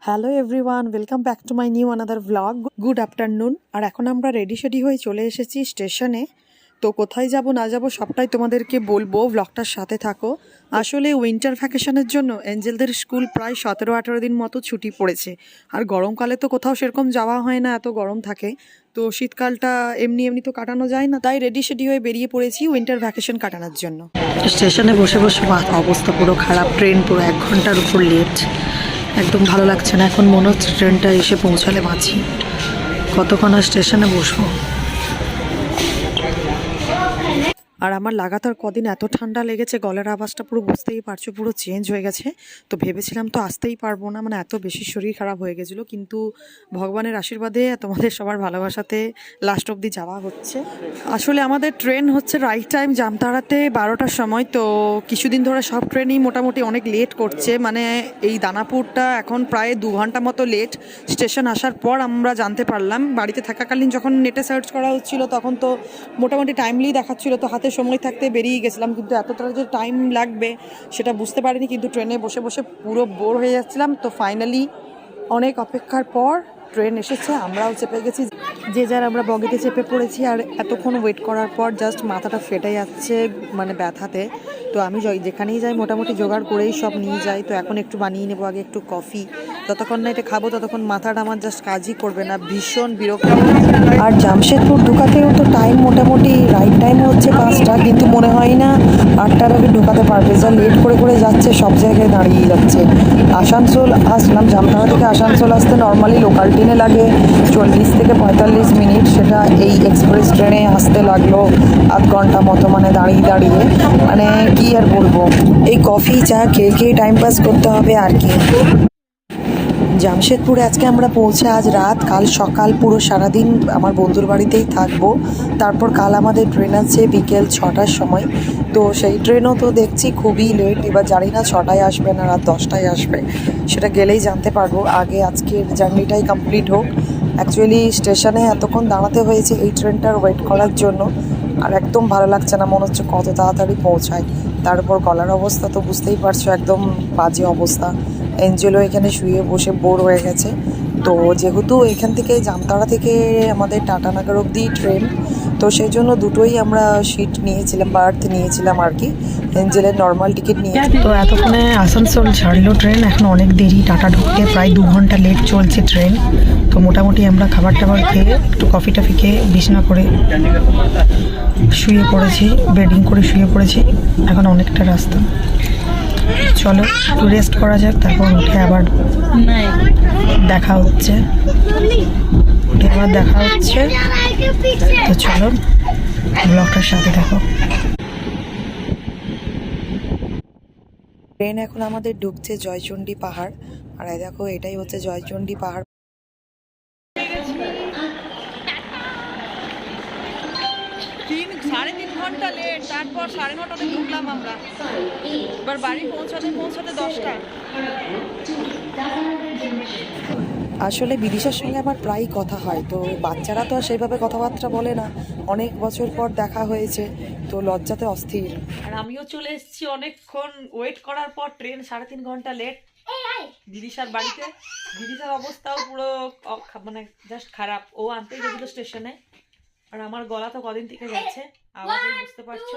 Hello everyone, welcome back to my new another vlog. Good afternoon. আর এখন আমরা ready হয়ে চলে এসেছি স্টেশনে। তো কোথায় যাব না যাব সবটাই তোমাদেরকে বলবো, ভ্লগটার সাথে থাকো। আসলে উইন্টার ভ্যাকেশনের জন্য এঞ্জেলদের স্কুল প্রায় 17-18 দিন মতো ছুটি পড়েছে। আর গরমকালে তো কোথাও সেরকম যাওয়া হয় না, এত গরম থাকে। তো শীতকালটা এমনি এমনি তো কাটানো যায় না, তাই রেডি হয়ে বেরিয়ে পড়েছি উইন্টার ভ্যাকেশন কাটানোর জন্য। স্টেশনে বসে বসে অবস্থা পুরো খারাপ, ট্রেন পুরো 1 ঘন্টার উপর লেট। একদম ভালো লাগছে না, এখন মনে হচ্ছে ট্রেনটা এসে পৌঁছালে বাঁচি। কতক্ষণ আর স্টেশনে বসবো। আর আমার লাগাতার কদিন এত ঠান্ডা লেগেছে, গলার আওয়াজটা পুরো বুঝতেই পারছো পুরো চেঞ্জ হয়ে গেছে। তো ভেবেছিলাম তো আসতেই পারবো না, মানে এত বেশি শরীর খারাপ হয়ে গেছিলো, কিন্তু ভগবানের আশীর্বাদে তোমাদের সবার ভালোবাসাতে লাস্ট অবধি যাওয়া হচ্ছে। আসলে আমাদের ট্রেন হচ্ছে রাইট টাইম জামতাড়াতে 12টার সময়। তো কিছুদিন ধরে সব ট্রেনই মোটামুটি অনেক লেট করছে, মানে এই দানাপুরটা এখন প্রায় 2 ঘন্টা মতো লেট। স্টেশন আসার পর আমরা জানতে পারলাম, বাড়িতে থাকাকালীন যখন নেটে সার্চ করা হচ্ছিল তখন তো মোটামুটি টাইমলি দেখাচ্ছিল, তো হাতে সময় থাকতে বেরিয়ে গেছিলাম, কিন্তু এতটা যে টাইম লাগবে সেটা বুঝতে পারিনি। কিন্তু ট্রেনে বসে বসে পুরো বোর হয়ে যাচ্ছিলাম। তো ফাইনালি অনেক অপেক্ষার পর ট্রেন এসেছে, আমরাও চেপে গেছি, যে যার আমরা বগিতে চেপে পড়েছি। আর এতক্ষণ ওয়েট করার পর জাস্ট মাথাটা ফেটে যাচ্ছে মানে ব্যথাতে। তো আমি যেখানেই যাই মোটামুটি জোগাড় করেই সব নিয়ে যাই। তো এখন একটু বানিয়ে নেবো আগে একটু কফি, যতক্ষণ না এটা খাবো ততক্ষণ মাথাটা আমার জাস্ট কাজই করবে না, ভীষণ বিরক্ত। আর জামশেদপুর ঢুকাতেও তো টাইম মোটামুটি রাইট টাইম হচ্ছে 5টা, কিন্তু মনে হয় না 8টার আগে ঢুকাতে পারবে, যা লেট করে করে যাচ্ছে, সব জায়গায় দাঁড়িয়ে যাচ্ছে। আসানসোল আসলাম, জামতাড়া থেকে আসানসোল আসতে নর্মালি লোকাল ট্রেনে লাগে 40 থেকে 45 মিনিট, সেটা এই এক্সপ্রেস ট্রেনে আসতে লাগলো আধ ঘন্টা মতো, মানে দাঁড়িয়ে দাঁড়িয়ে, মানে কি আর বলবো। এই কফি চা খেয়ে খেয়ে টাইম পাস করতে হবে আর কি। জামশেদপুরে আজকে আমরা পৌঁছে আজ রাত, কাল সকাল পুরো সারাদিন আমার বন্ধুর বাড়িতেই থাকবো। তারপর কাল আমাদের ট্রেন আছে বিকেল 6টার সময়। তো সেই ট্রেনও তো দেখছি খুবই লেট, এবার জানি না 6টায় আসবে না রাত 10টায় আসবে, সেটা গেলেই জানতে পারবো। আগে আজকের জার্নিটাই কমপ্লিট হোক। অ্যাকচুয়ালি স্টেশনে এতক্ষণ দাঁড়াতে হয়েছে এই ট্রেনটার ওয়েট করার জন্য, আর একদম ভালো লাগছে না, মনে হচ্ছে কত তাড়াতাড়ি পৌঁছায়। তারপর গলার অবস্থা তো বুঝতেই পারছো, একদম বাজে অবস্থা। এঞ্জেলও এখানে শুয়ে বসে বোর হয়ে গেছে। তো যেহেতু এখান থেকে জামতাড়া থেকে আমাদের টাটানগর অবধি ট্রেন, তো সেই জন্য দুটোই আমরা সিট নিয়েছিলাম, বার্থ নিয়েছিলাম আর কি। এঞ্জেলের নর্মাল টিকিট নিয়ে। তো এতক্ষণে আসানসোল ছাড়লো ট্রেন, এখন অনেক দেরি, টাটা ঢুকতে প্রায় 2 ঘন্টা লেট চলছে ট্রেন। তো মোটামুটি আমরা খাবার টাবার খেয়ে একটু কফি টফি খেয়ে বিছানা করে শুয়ে পড়েছি, বেডিং করে শুয়ে পড়েছি। এখন অনেকটা রাস্তা, চলো একটু রেস্ট করা যাক, তারপর উঠে আবার দেখা হচ্ছে। তো চলো ব্লগটার সাথে দেখো। ট্রেন এখন আমাদের ঢুকছে জয়চণ্ডী পাহাড়, আর দেখো এটাই হচ্ছে জয়চণ্ডী পাহাড়। 3.5 ঘন্টা লেট, তারপর 9:30টাতে ঢুকলাম আমরা, এবার বাড়ি পৌঁছাতে 10টা। আসলে বিদিশার সঙ্গে আমার প্রায়ই কথা হয়, তো বাচ্চারা তো আর সেইভাবে কথাবার্তা বলে না, অনেক বছর পর দেখা হয়েছে, তো লজ্জাতে অস্থির। আর আমিও চলে এসেছি অনেকক্ষণ ওয়েট করার পর, ট্রেন 3.5 ঘন্টা লেট দিদিশার বাড়িতে। দিদিশার অবস্থাও পুরো মানে জাস্ট খারাপ, ও আনতেই গেছিল স্টেশনে। আর আমার গলা তো কদিন থেকে গেছে, আওয়াজে বুঝতে পারছো।